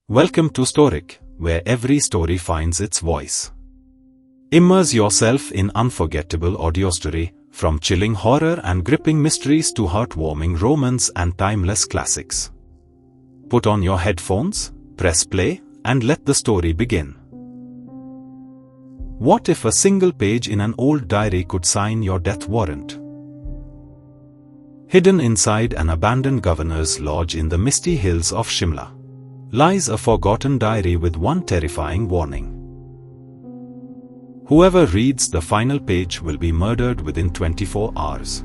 Welcome to Storiq, where every story finds its voice. Immerse yourself in unforgettable audio story, from chilling horror and gripping mysteries to heartwarming romance and timeless classics. Put on your headphones, press play, and let the story begin. What if a single page in an old diary could sign your death warrant? Hidden inside an abandoned governor's lodge in the misty hills of Shimla lies a forgotten diary with one terrifying warning. Whoever reads the final page will be murdered within 24 hours.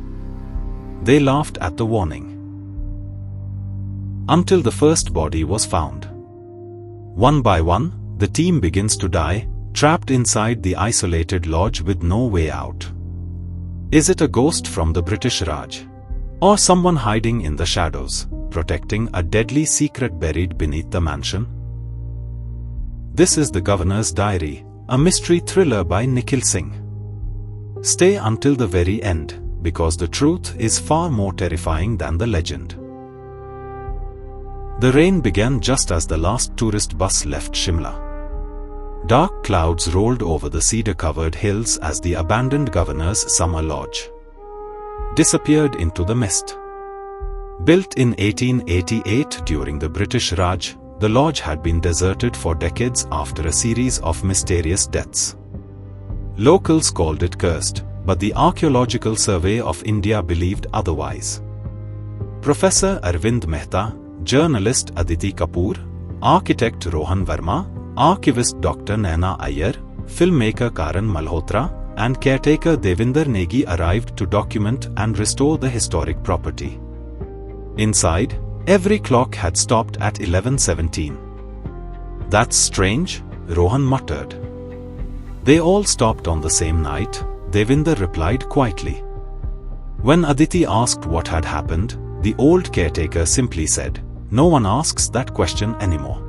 They laughed at the warning until the first body was found. One by one, the team begins to die, trapped inside the isolated lodge with no way out. Is it a ghost from the British Raj? Or someone hiding in the shadows, protecting a deadly secret buried beneath the mansion? This is The Governor's Diary, a mystery thriller by Nikhil Singh. Stay until the very end, because the truth is far more terrifying than the legend. The rain began just as the last tourist bus left Shimla. Dark clouds rolled over the cedar-covered hills as the abandoned governor's summer lodge disappeared into the mist. Built in 1888 during the British Raj, the lodge had been deserted for decades after a series of mysterious deaths. Locals called it cursed, but the Archaeological Survey of India believed otherwise. Professor Arvind Mehta, journalist Aditi Kapoor, architect Rohan Verma, archivist Dr. Naina Iyer, filmmaker Karan Malhotra, and caretaker Devinder Negi arrived to document and restore the historic property. Inside, every clock had stopped at 11:17. That's strange, Rohan muttered. They all stopped on the same night, Devinder replied quietly. When Aditi asked what had happened, the old caretaker simply said, "No one asks that question anymore."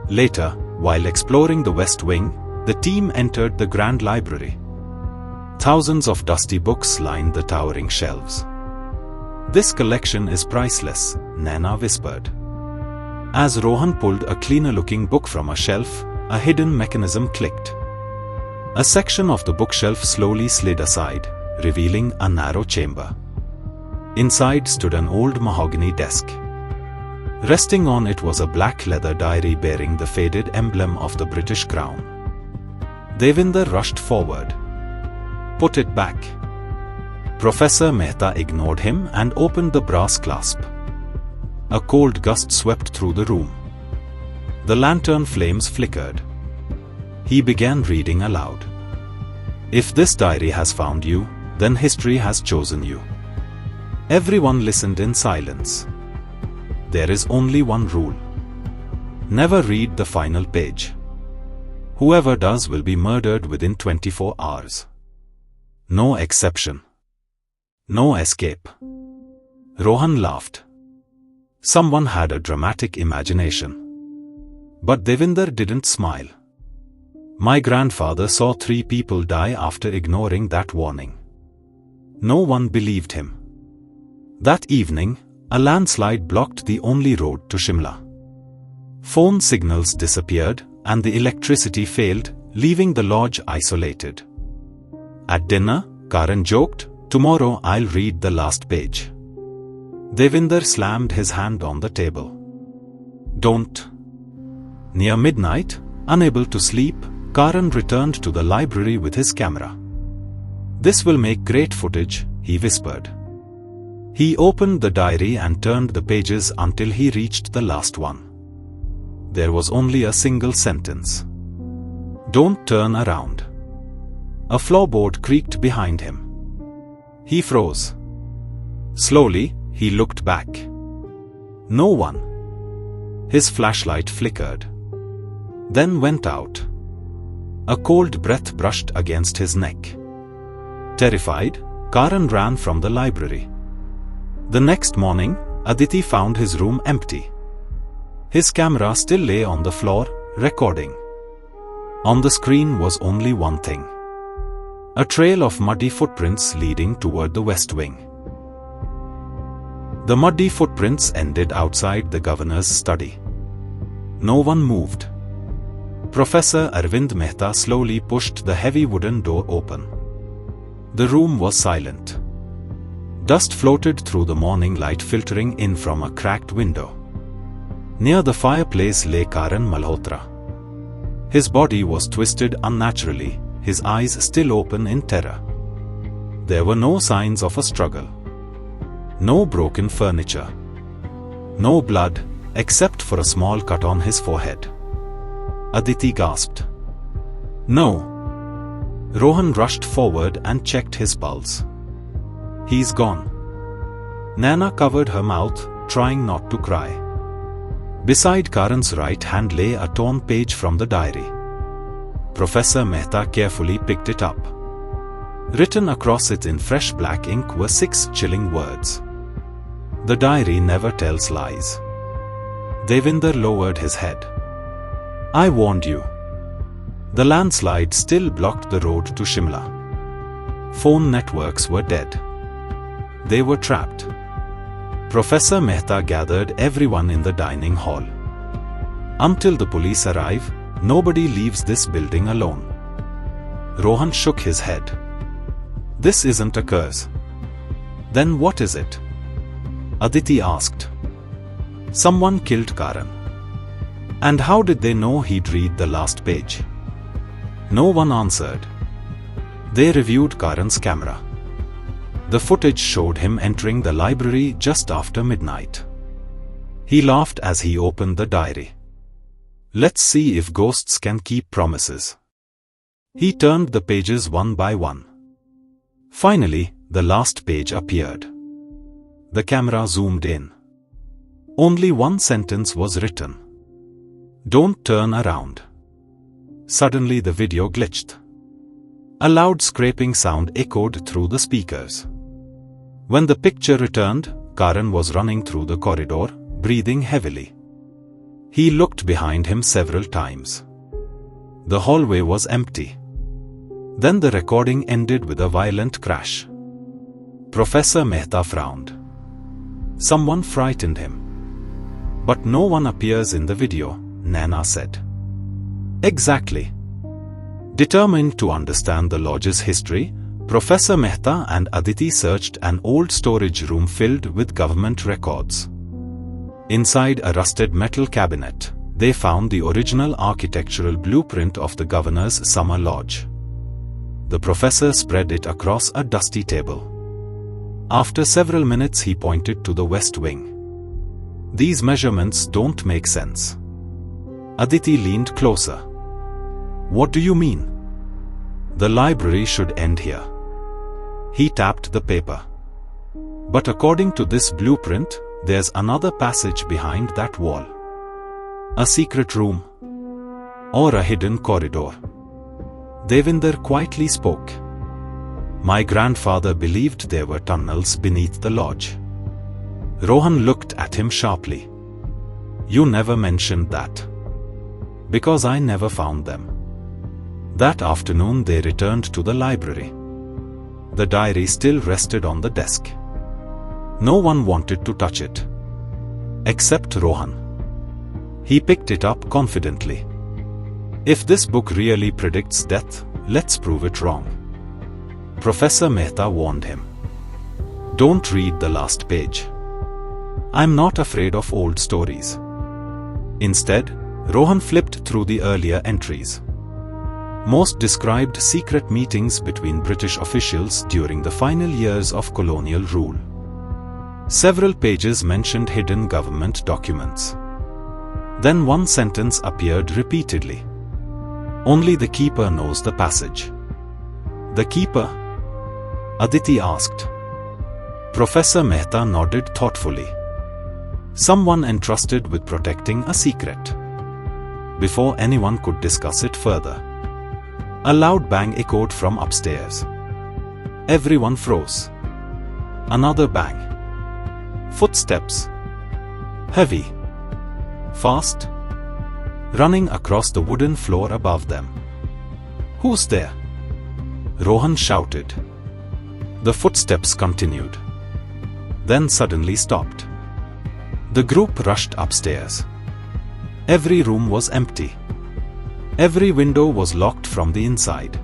Later, while exploring the West Wing, the team entered the Grand Library. Thousands of dusty books lined the towering shelves. "This collection is priceless," Naina whispered. As Rohan pulled a cleaner-looking book from a shelf, a hidden mechanism clicked. A section of the bookshelf slowly slid aside, revealing a narrow chamber. Inside stood an old mahogany desk. Resting on it was a black leather diary bearing the faded emblem of the British Crown. Devinder rushed forward. "Put it back." Professor Mehta ignored him and opened the brass clasp. A cold gust swept through the room. The lantern flames flickered. He began reading aloud. "If this diary has found you, then history has chosen you." Everyone listened in silence. There is only one rule. Never read the final page. Whoever does will be murdered within 24 hours. No exception. No escape. Rohan laughed. Someone had a dramatic imagination. But Devinder didn't smile. "My grandfather saw 3 people die after ignoring that warning." No one believed him. That evening, a landslide blocked the only road to Shimla. Phone signals disappeared, and the electricity failed, leaving the lodge isolated. At dinner, Karan joked, "Tomorrow I'll read the last page." Devinder slammed his hand on the table. "Don't." Near midnight, unable to sleep, Karan returned to the library with his camera. "This will make great footage," he whispered. He opened the diary and turned the pages until he reached the last one. There was only a single sentence. "Don't turn around." A floorboard creaked behind him. He froze. Slowly, he looked back. No one. His flashlight flickered. Then went out. A cold breath brushed against his neck. Terrified, Karan ran from the library. The next morning, Aditi found his room empty. His camera still lay on the floor, recording. On the screen was only one thing. A trail of muddy footprints leading toward the West Wing. The muddy footprints ended outside the governor's study. No one moved. Professor Arvind Mehta slowly pushed the heavy wooden door open. The room was silent. Dust floated through the morning light filtering in from a cracked window. Near the fireplace lay Karan Malhotra. His body was twisted unnaturally, his eyes still open in terror. There were no signs of a struggle. No broken furniture. No blood, except for a small cut on his forehead. Aditi gasped. No. Rohan rushed forward and checked his pulse. He's gone. Naina covered her mouth, trying not to cry. Beside Karan's right hand lay a torn page from the diary. Professor Mehta carefully picked it up. Written across it in fresh black ink were 6 chilling words. The diary never tells lies. Devinder lowered his head. I warned you. The landslide still blocked the road to Shimla. Phone networks were dead. They were trapped. Professor Mehta gathered everyone in the dining hall. Until the police arrive, nobody leaves this building alone. Rohan shook his head. This isn't a curse. Then what is it? Aditi asked. Someone killed Karan. And how did they know he'd read the last page? No one answered. They reviewed Karan's camera. The footage showed him entering the library just after midnight. He laughed as he opened the diary. Let's see if ghosts can keep promises. He turned the pages one by one. Finally, the last page appeared. The camera zoomed in. Only one sentence was written. Don't turn around. Suddenly the video glitched. A loud scraping sound echoed through the speakers. When the picture returned, Karan was running through the corridor, breathing heavily. He looked behind him several times. The hallway was empty. Then the recording ended with a violent crash. Professor Mehta frowned. Someone frightened him. But no one appears in the video, Naina said. Exactly. Determined to understand the lodge's history, Professor Mehta and Aditi searched an old storage room filled with government records. Inside a rusted metal cabinet, they found the original architectural blueprint of the governor's summer lodge. The professor spread it across a dusty table. After several minutes he pointed to the west wing. These measurements don't make sense. Aditi leaned closer. What do you mean? The library should end here. He tapped the paper. But according to this blueprint, there's another passage behind that wall. A secret room. Or a hidden corridor. Devinder quietly spoke. My grandfather believed there were tunnels beneath the lodge. Rohan looked at him sharply. You never mentioned that. Because I never found them. That afternoon they returned to the library. The diary still rested on the desk. No one wanted to touch it. Except Rohan. He picked it up confidently. If this book really predicts death, let's prove it wrong. Professor Mehta warned him. Don't read the last page. I'm not afraid of old stories. Instead, Rohan flipped through the earlier entries. Most described secret meetings between British officials during the final years of colonial rule. Several pages mentioned hidden government documents. Then one sentence appeared repeatedly. Only the keeper knows the passage. The keeper? Aditi asked. Professor Mehta nodded thoughtfully. Someone entrusted with protecting a secret. Before anyone could discuss it further. A loud bang echoed from upstairs. Everyone froze. Another bang. Footsteps. Heavy. Fast. Running across the wooden floor above them. Who's there? Rohan shouted. The footsteps continued. Then suddenly stopped. The group rushed upstairs. Every room was empty. Every window was locked from the inside.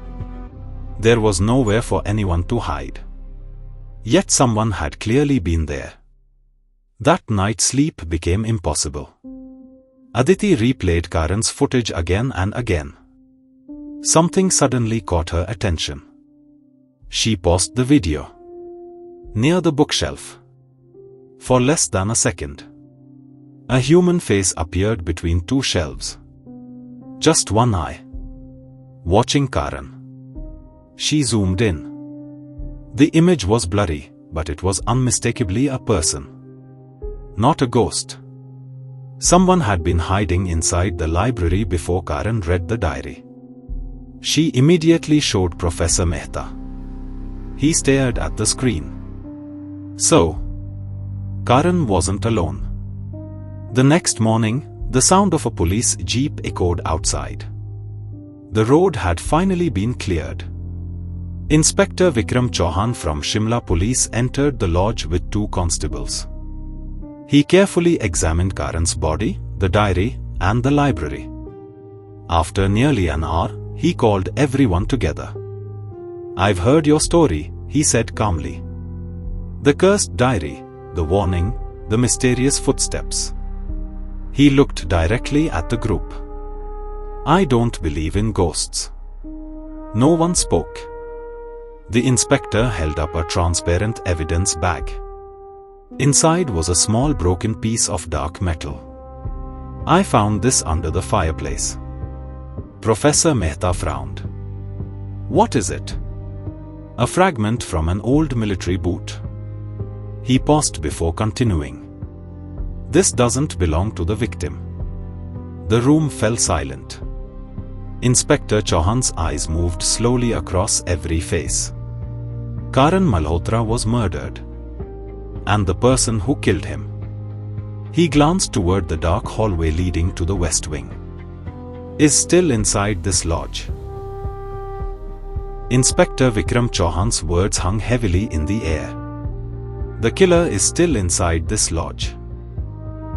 There was nowhere for anyone to hide. Yet someone had clearly been there. That night sleep became impossible. Aditi replayed Karan's footage again and again. Something suddenly caught her attention. She paused the video. Near the bookshelf. For less than a second. A human face appeared between two shelves. Just one eye. Watching Karan. She zoomed in. The image was blurry, but it was unmistakably a person. Not a ghost. Someone had been hiding inside the library before Karan read the diary. She immediately showed Professor Mehta. He stared at the screen. So, Karan wasn't alone. The next morning, the sound of a police jeep echoed outside. The road had finally been cleared. Inspector Vikram Chauhan from Shimla police entered the lodge with 2 constables. He carefully examined Karan's body, the diary, and the library. After nearly an hour, he called everyone together. "I've heard your story," he said calmly. The cursed diary, the warning, the mysterious footsteps. He looked directly at the group. "I don't believe in ghosts." No one spoke. The inspector held up a transparent evidence bag. Inside was a small broken piece of dark metal. "I found this under the fireplace." Professor Mehta frowned. "What is it?" "A fragment from an old military boot." He paused before continuing. "This doesn't belong to the victim." The room fell silent. Inspector Chauhan's eyes moved slowly across every face. Karan Malhotra was murdered. And the person who killed him. He glanced toward the dark hallway leading to the west wing. Is still inside this lodge. Inspector Vikram Chauhan's words hung heavily in the air. The killer is still inside this lodge.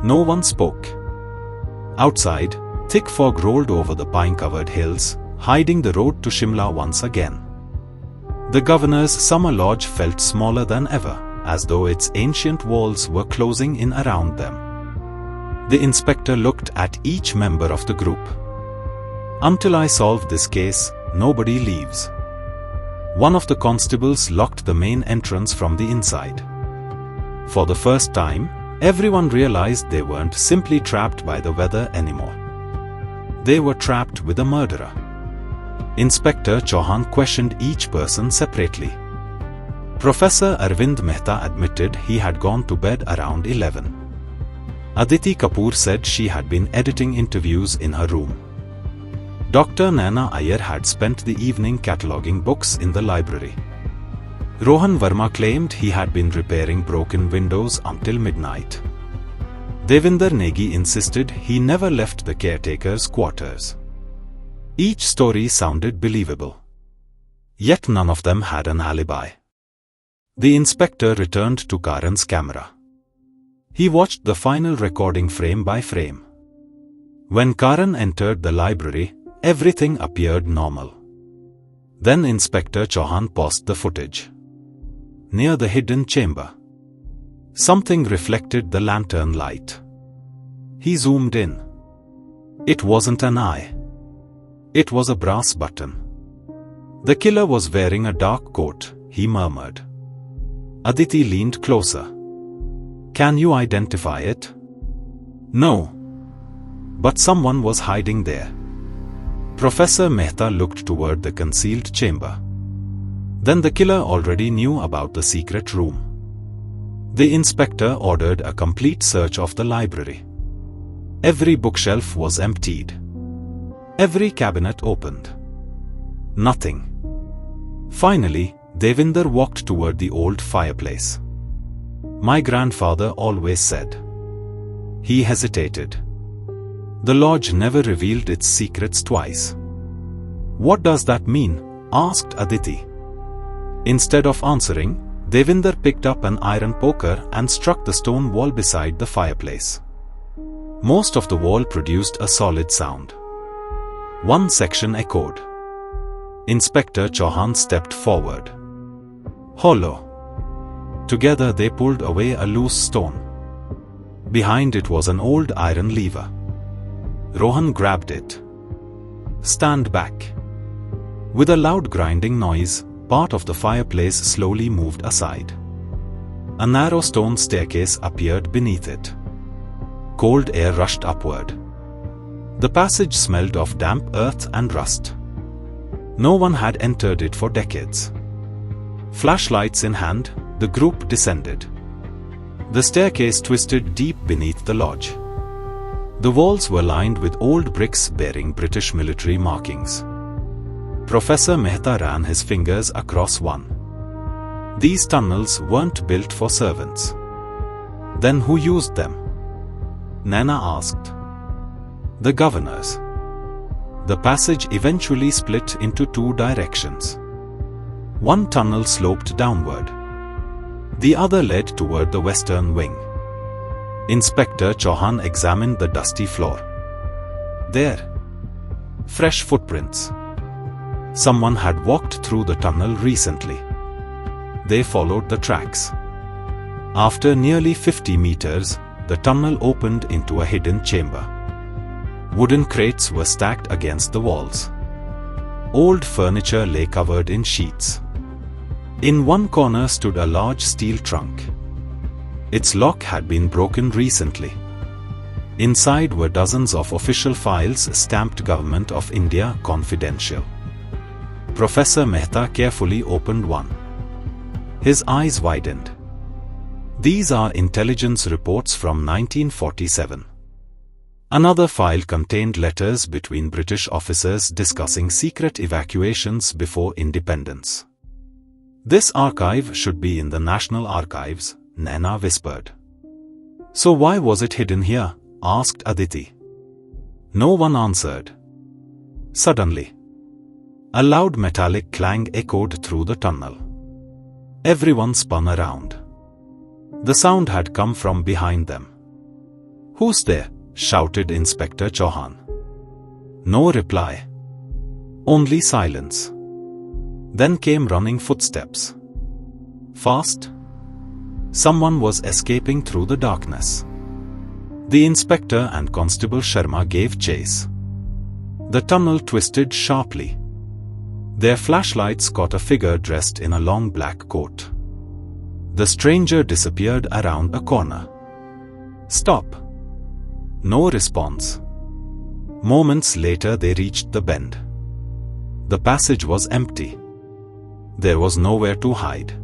No one spoke. Outside, thick fog rolled over the pine-covered hills, hiding the road to Shimla once again. The governor's summer lodge felt smaller than ever, as though its ancient walls were closing in around them. The inspector looked at each member of the group. "Until I solve this case, nobody leaves." One of the constables locked the main entrance from the inside. For the first time, everyone realized they weren't simply trapped by the weather anymore. They were trapped with a murderer. Inspector Chauhan questioned each person separately. Professor Arvind Mehta admitted he had gone to bed around 11. Aditi Kapoor said she had been editing interviews in her room. Dr. Naina Iyer had spent the evening cataloguing books in the library. Rohan Verma claimed he had been repairing broken windows until midnight. Devinder Negi insisted he never left the caretaker's quarters. Each story sounded believable. Yet none of them had an alibi. The inspector returned to Karan's camera. He watched the final recording frame by frame. When Karan entered the library, everything appeared normal. Then Inspector Chauhan paused the footage. Near the hidden chamber, something reflected the lantern light. He zoomed in. It wasn't an eye. It was a brass button. The killer was wearing a dark coat, he murmured. Aditi leaned closer. "Can you identify it?" "No. But someone was hiding there." Professor Mehta looked toward the concealed chamber. Then the killer already knew about the secret room. The inspector ordered a complete search of the library. Every bookshelf was emptied. Every cabinet opened. Nothing. Finally, Devinder walked toward the old fireplace. "My grandfather always said." He hesitated. The lodge never revealed its secrets twice. "What does that mean?" asked Aditi. Instead of answering, Devinder picked up an iron poker and struck the stone wall beside the fireplace. Most of the wall produced a solid sound. One section echoed. Inspector Chauhan stepped forward. Hollow. Together they pulled away a loose stone. Behind it was an old iron lever. Rohan grabbed it. Stand back. With a loud grinding noise, part of the fireplace slowly moved aside. A narrow stone staircase appeared beneath it. Cold air rushed upward. The passage smelled of damp earth and rust. No one had entered it for decades. Flashlights in hand, the group descended. The staircase twisted deep beneath the lodge. The walls were lined with old bricks bearing British military markings. Professor Mehta ran his fingers across one. These tunnels weren't built for servants. Then who used them? Nana asked. The governors. The passage eventually split into two directions. One tunnel sloped downward. The other led toward the western wing. Inspector Chauhan examined the dusty floor. There. Fresh footprints. Someone had walked through the tunnel recently. They followed the tracks. After nearly 50 meters, the tunnel opened into a hidden chamber. Wooden crates were stacked against the walls. Old furniture lay covered in sheets. In one corner stood a large steel trunk. Its lock had been broken recently. Inside were dozens of official files stamped Government of India Confidential. Professor Mehta carefully opened one. His eyes widened. These are intelligence reports from 1947. Another file contained letters between British officers discussing secret evacuations before independence. This archive should be in the National Archives, Naina whispered. So why was it hidden here? Asked Aditi. No one answered. Suddenly, a loud metallic clang echoed through the tunnel. Everyone spun around. The sound had come from behind them. Who's there? Shouted Inspector Chauhan. No reply. Only silence. Then came running footsteps. Fast. Someone was escaping through the darkness. The inspector and Constable Sharma gave chase. The tunnel twisted sharply. Their flashlights caught a figure dressed in a long black coat. The stranger disappeared around a corner. Stop. No response. Moments later they reached the bend. The passage was empty. There was nowhere to hide.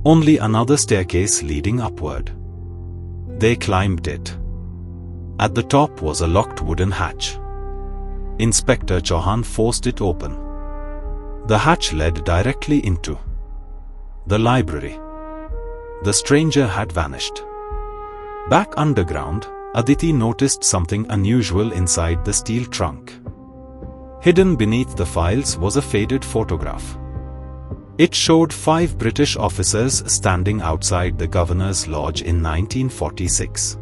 Only another staircase leading upward. They climbed it. At the top was a locked wooden hatch. Inspector Chauhan forced it open. The hatch led directly into the library. The stranger had vanished. Back underground, Aditi noticed something unusual inside the steel trunk. Hidden beneath the files was a faded photograph. It showed 5 British officers standing outside the governor's lodge in 1946.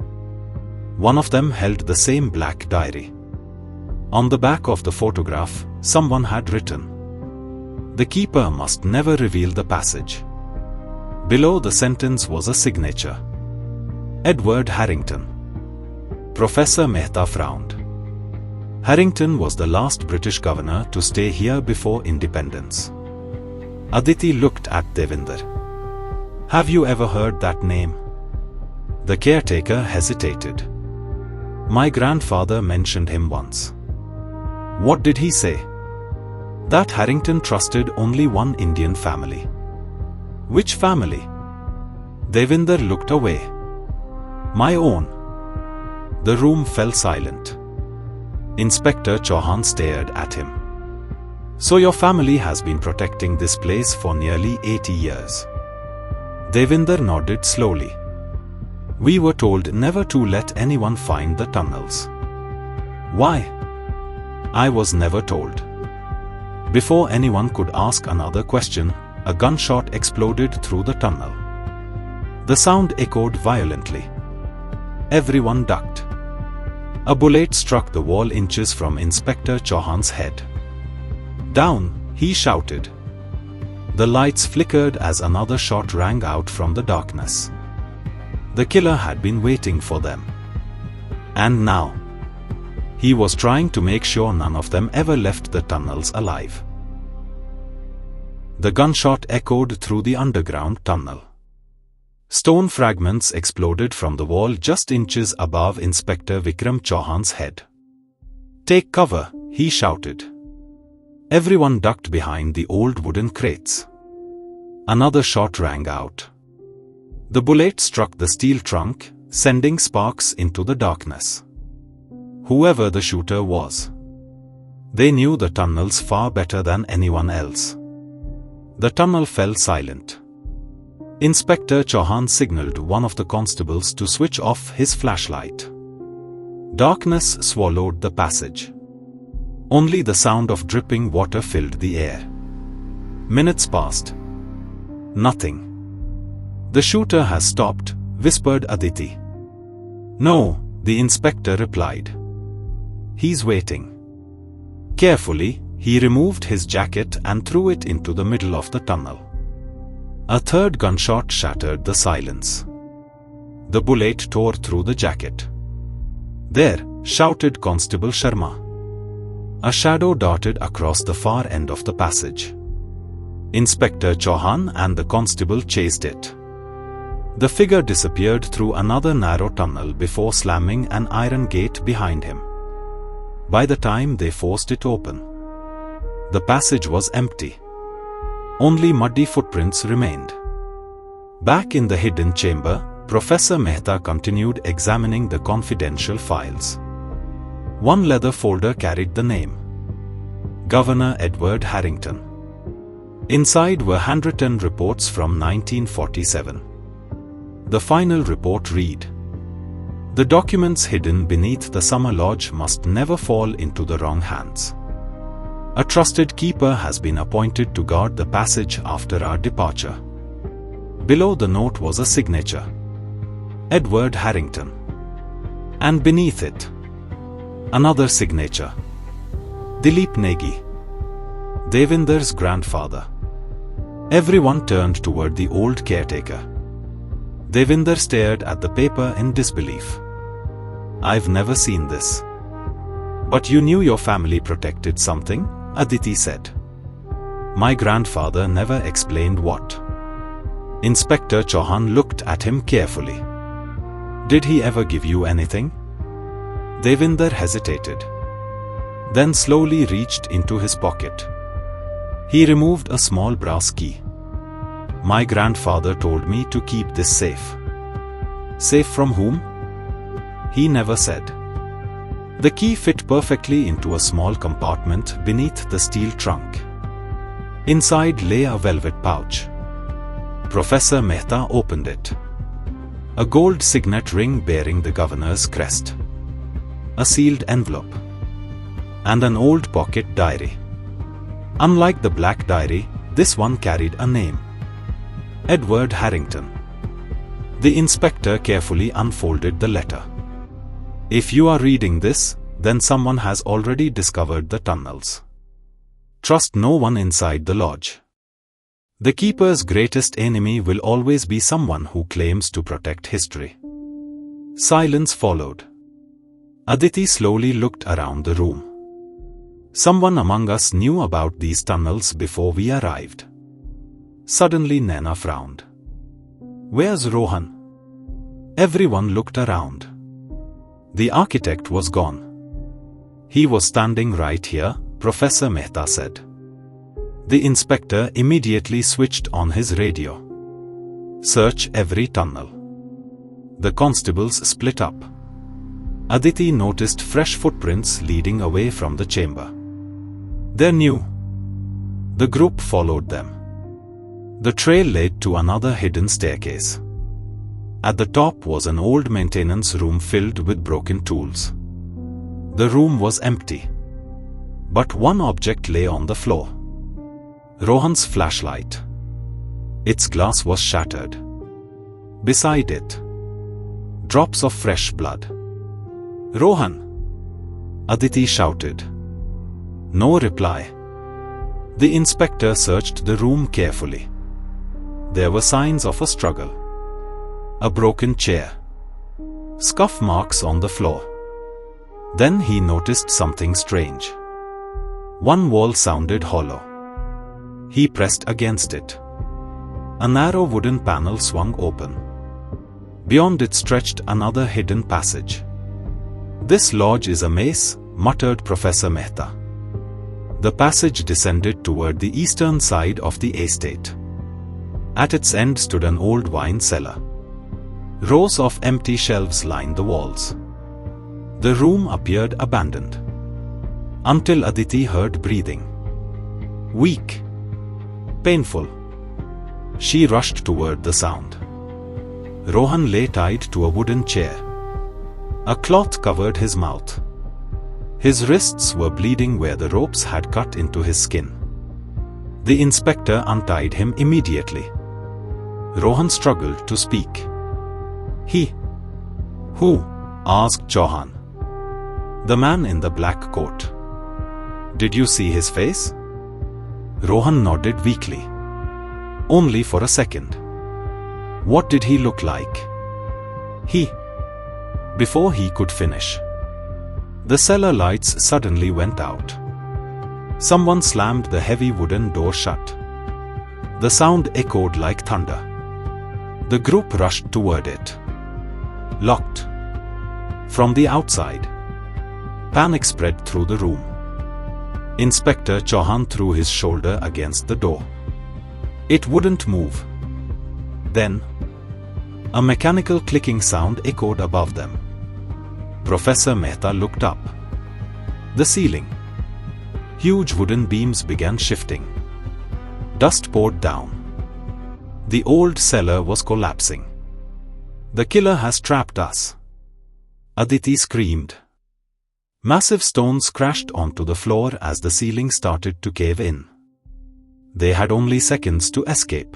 One of them held the same black diary. On the back of the photograph, someone had written, "The keeper must never reveal the passage." Below the sentence was a signature. Edward Harrington. Professor Mehta frowned. Harrington was the last British governor to stay here before independence. Aditi looked at Devinder. Have you ever heard that name? The caretaker hesitated. My grandfather mentioned him once. What did he say? That Harrington trusted only one Indian family. Which family? Devinder looked away. My own. The room fell silent. Inspector Chauhan stared at him. So your family has been protecting this place for nearly 80 years. Devinder nodded slowly. We were told never to let anyone find the tunnels. Why? I was never told. Before anyone could ask another question, a gunshot exploded through the tunnel. The sound echoed violently. Everyone ducked. A bullet struck the wall inches from Inspector Chauhan's head. "Down!" he shouted. The lights flickered as another shot rang out from the darkness. The killer had been waiting for them. And now, he was trying to make sure none of them ever left the tunnels alive. The gunshot echoed through the underground tunnel. Stone fragments exploded from the wall just inches above Inspector Vikram Chauhan's head. "Take cover," he shouted. Everyone ducked behind the old wooden crates. Another shot rang out. The bullet struck the steel trunk, sending sparks into the darkness. Whoever the shooter was, they knew the tunnels far better than anyone else. The tunnel fell silent. Inspector Chauhan signaled one of the constables to switch off his flashlight. Darkness swallowed the passage. Only the sound of dripping water filled the air. Minutes passed. Nothing. "The shooter has stopped," whispered Aditi. "No," the inspector replied. "He's waiting." Carefully, he removed his jacket and threw it into the middle of the tunnel. A third gunshot shattered the silence. The bullet tore through the jacket. "There!" shouted Constable Sharma. A shadow darted across the far end of the passage. Inspector Chauhan and the constable chased it. The figure disappeared through another narrow tunnel before slamming an iron gate behind him. By the time they forced it open, the passage was empty. Only muddy footprints remained. Back in the hidden chamber, Professor Mehta continued examining the confidential files. One leather folder carried the name Governor Edward Harrington. Inside were handwritten reports from 1947. The final report read, "The documents hidden beneath the summer lodge must never fall into the wrong hands. A trusted keeper has been appointed to guard the passage after our departure." Below the note was a signature, Edward Harrington. And beneath it, another signature, Dilip Negi, Devinder's grandfather. Everyone turned toward the old caretaker. Devinder stared at the paper in disbelief. "I've never seen this." "But you knew your family protected something," Aditi said. "My grandfather never explained what." Inspector Chauhan looked at him carefully. "Did he ever give you anything?" Devinder hesitated, then slowly reached into his pocket. He removed a small brass key. "My grandfather told me to keep this safe." "Safe from whom?" He never said. The key fit perfectly into a small compartment beneath the steel trunk. Inside lay a velvet pouch. Professor Mehta opened it. A gold signet ring bearing the governor's crest. A sealed envelope. And an old pocket diary. Unlike the black diary, this one carried a name. Edward Harrington. The inspector carefully unfolded the letter. "If you are reading this, then someone has already discovered the tunnels. Trust no one inside the lodge. The keeper's greatest enemy will always be someone who claims to protect history." Silence followed. Aditi slowly looked around the room. "Someone among us knew about these tunnels before we arrived." Suddenly Naina frowned. "Where's Rohan?" Everyone looked around. The architect was gone. "He was standing right here," Professor Mehta said. The inspector immediately switched on his radio. "Search every tunnel." The constables split up. Aditi noticed fresh footprints leading away from the chamber. They knew. The group followed them. The trail led to another hidden staircase. At the top was an old maintenance room filled with broken tools. The room was empty. But one object lay on the floor. Rohan's flashlight. Its glass was shattered. Beside it, drops of fresh blood. "Rohan!" Aditi shouted. No reply. The inspector searched the room carefully. There were signs of a struggle. A broken chair. Scuff marks on the floor. Then he noticed something strange. One wall sounded hollow. He pressed against it. A narrow wooden panel swung open. Beyond it stretched another hidden passage. This lodge is a maze, muttered Professor Mehta. The passage descended toward the eastern side of the estate. At its end stood an old wine cellar. Rows of empty shelves lined the walls. The room appeared abandoned. Until Aditi heard breathing. Weak. Painful. She rushed toward the sound. Rohan lay tied to a wooden chair. A cloth covered his mouth. His wrists were bleeding where the ropes had cut into his skin. The inspector untied him immediately. Rohan struggled to speak. He. Who? Asked Chauhan. The man in the black coat. Did you see his face? Rohan nodded weakly. Only for a second. What did he look like? He. Before he could finish, the cellar lights suddenly went out. Someone slammed the heavy wooden door shut. The sound echoed like thunder. The group rushed toward it. Locked. From the outside. Panic spread through the room. Inspector Chauhan threw his shoulder against the door. It wouldn't move. Then, a mechanical clicking sound echoed above them. Professor Mehta looked up. The ceiling. Huge wooden beams began shifting. Dust poured down. The old cellar was collapsing. The killer has trapped us. Aditi screamed. Massive stones crashed onto the floor as the ceiling started to cave in. They had only seconds to escape.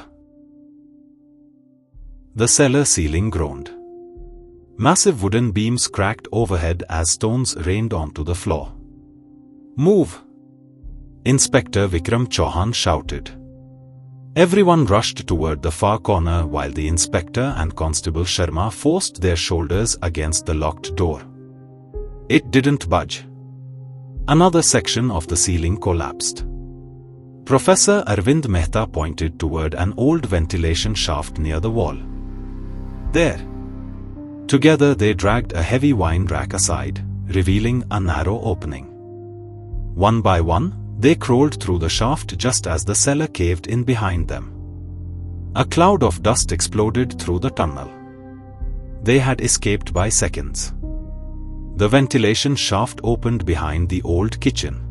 The cellar ceiling groaned. Massive wooden beams cracked overhead as stones rained onto the floor. Move! Inspector Vikram Chauhan shouted. Everyone rushed toward the far corner while the inspector and Constable Sharma forced their shoulders against the locked door. It didn't budge. Another section of the ceiling collapsed. Professor Arvind Mehta pointed toward an old ventilation shaft near the wall. There. Together they dragged a heavy wine rack aside, revealing a narrow opening. One by one, they crawled through the shaft just as the cellar caved in behind them. A cloud of dust exploded through the tunnel. They had escaped by seconds. The ventilation shaft opened behind the old kitchen.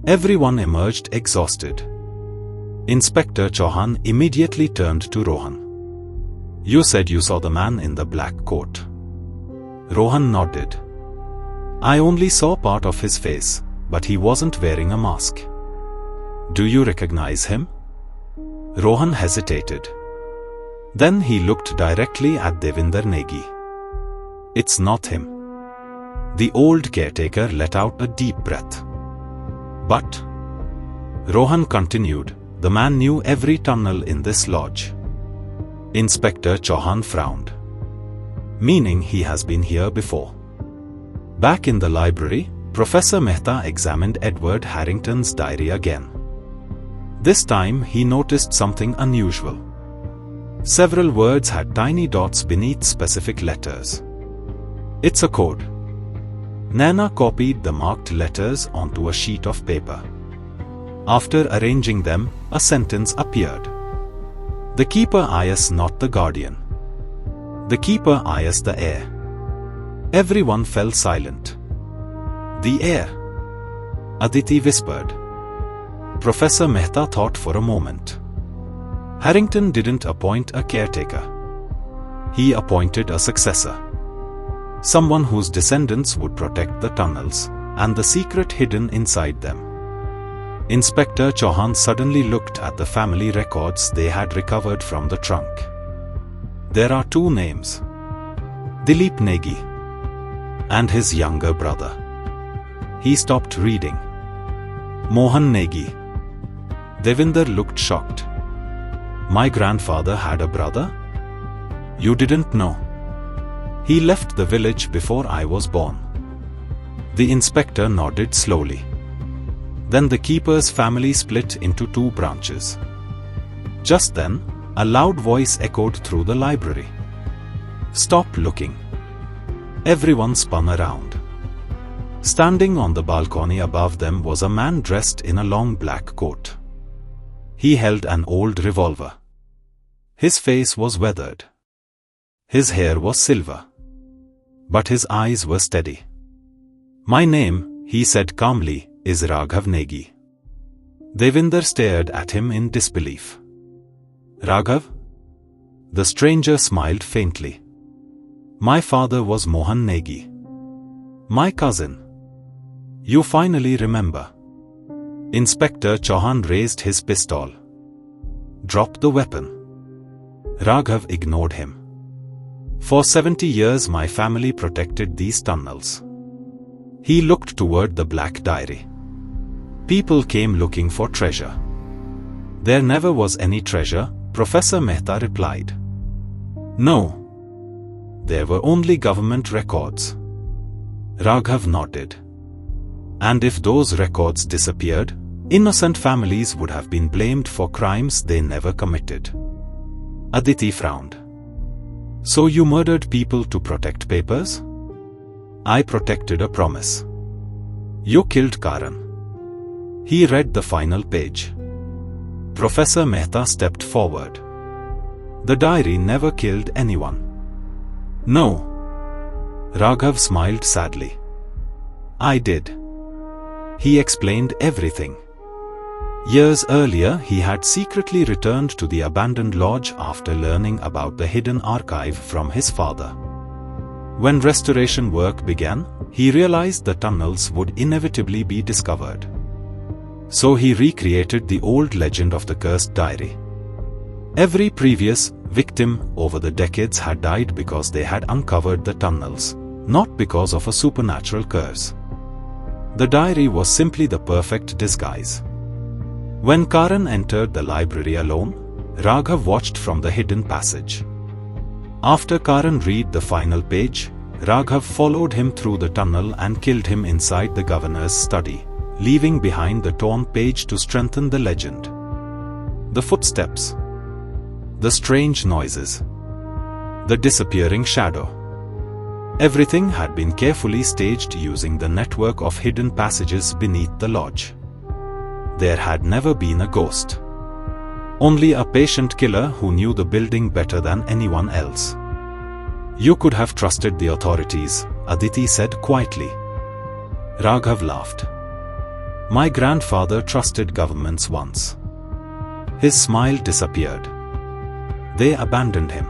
Everyone emerged exhausted. Inspector Chauhan immediately turned to Rohan. You said you saw the man in the black coat. Rohan nodded. I only saw part of his face, but he wasn't wearing a mask. Do you recognize him? Rohan hesitated. Then he looked directly at Devinder Negi. It's not him. The old caretaker let out a deep breath. But, Rohan continued, the man knew every tunnel in this lodge. Inspector Chauhan frowned. Meaning he has been here before. Back in the library, Professor Mehta examined Edward Harrington's diary again. This time he noticed something unusual. Several words had tiny dots beneath specific letters. It's a code. Naina copied the marked letters onto a sheet of paper. After arranging them, a sentence appeared. The keeper eyes not the guardian. The keeper eyes the heir. Everyone fell silent. The heir? Aditi whispered. Professor Mehta thought for a moment. Harrington didn't appoint a caretaker. He appointed a successor. Someone whose descendants would protect the tunnels, and the secret hidden inside them. Inspector Chauhan suddenly looked at the family records they had recovered from the trunk. There are two names. Dilip Negi and his younger brother. He stopped reading. Mohan Negi. Devinder looked shocked. My grandfather had a brother? You didn't know? He left the village before I was born. The inspector nodded slowly. Then the keeper's family split into two branches. Just then, a loud voice echoed through the library. Stop looking. Everyone spun around. Standing on the balcony above them was a man dressed in a long black coat. He held an old revolver. His face was weathered. His hair was silver. But his eyes were steady. My name, he said calmly, is Raghav Negi. Devinder stared at him in disbelief. Raghav? The stranger smiled faintly. My father was Mohan Negi. My cousin. You finally remember. Inspector Chauhan raised his pistol. Drop the weapon. Raghav ignored him. For 70 years my family protected these tunnels. He looked toward the black diary. People came looking for treasure. There never was any treasure, Professor Mehta replied. No. There were only government records. Raghav nodded. And if those records disappeared, innocent families would have been blamed for crimes they never committed. Aditi frowned. So you murdered people to protect papers? I protected a promise. You killed Karan. He read the final page. Professor Mehta stepped forward. The diary never killed anyone. No. Raghav smiled sadly. I did. He explained everything. Years earlier, he had secretly returned to the abandoned lodge after learning about the hidden archive from his father. When restoration work began, he realized the tunnels would inevitably be discovered. So he recreated the old legend of the cursed diary. Every previous victim over the decades had died because they had uncovered the tunnels, not because of a supernatural curse. The diary was simply the perfect disguise. When Karan entered the library alone, Raghav watched from the hidden passage. After Karan read the final page, Raghav followed him through the tunnel and killed him inside the governor's study, leaving behind the torn page to strengthen the legend. The footsteps. The strange noises. The disappearing shadow. Everything had been carefully staged using the network of hidden passages beneath the lodge. There had never been a ghost. Only a patient killer who knew the building better than anyone else. You could have trusted the authorities, Aditi said quietly. Raghav laughed. My grandfather trusted governments once. His smile disappeared. They abandoned him.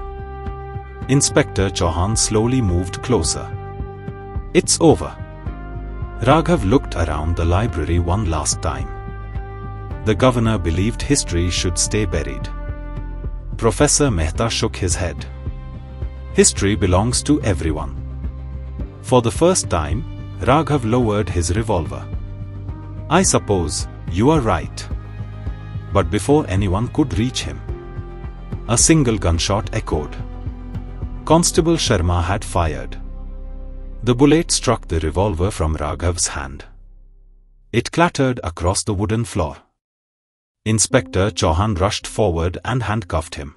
Inspector Chauhan slowly moved closer. It's over. Raghav looked around the library one last time. The governor believed history should stay buried. Professor Mehta shook his head. History belongs to everyone. For the first time, Raghav lowered his revolver. I suppose you are right. But before anyone could reach him, a single gunshot echoed. Constable Sharma had fired. The bullet struck the revolver from Raghav's hand. It clattered across the wooden floor. Inspector Chauhan rushed forward and handcuffed him.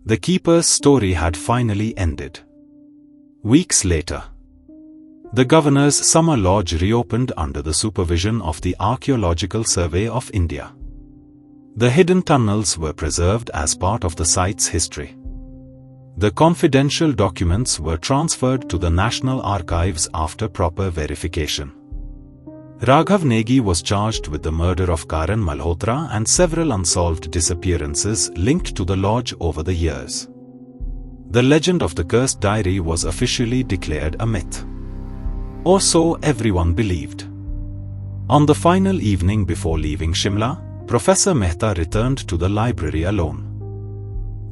The keeper's story had finally ended. Weeks later, the governor's summer lodge reopened under the supervision of the Archaeological Survey of India. The hidden tunnels were preserved as part of the site's history. The confidential documents were transferred to the National Archives after proper verification. Raghav Negi was charged with the murder of Karan Malhotra and several unsolved disappearances linked to the lodge over the years. The legend of the cursed diary was officially declared a myth. Or so everyone believed. On the final evening before leaving Shimla, Professor Mehta returned to the library alone.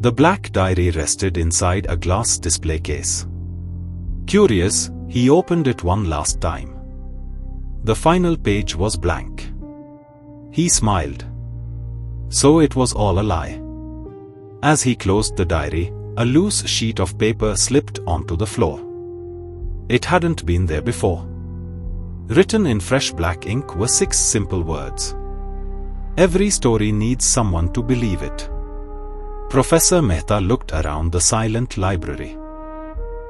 The black diary rested inside a glass display case. Curious, he opened it one last time. The final page was blank. He smiled. So it was all a lie. As he closed the diary, a loose sheet of paper slipped onto the floor. It hadn't been there before. Written in fresh black ink were 6 simple words. Every story needs someone to believe it. Professor Mehta looked around the silent library.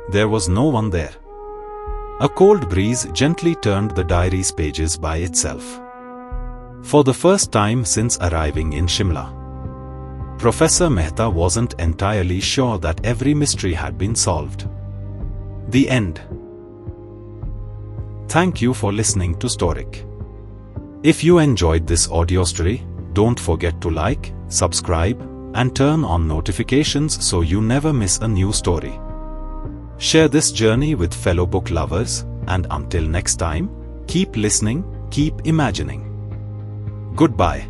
There was no one there. A cold breeze gently turned the diary's pages by itself. For the first time since arriving in Shimla, Professor Mehta wasn't entirely sure that every mystery had been solved. The end. Thank you for listening to Storiq. If you enjoyed this audio story, don't forget to like, subscribe, and turn on notifications so you never miss a new story. Share this journey with fellow book lovers, and until next time, keep listening, keep imagining. Goodbye.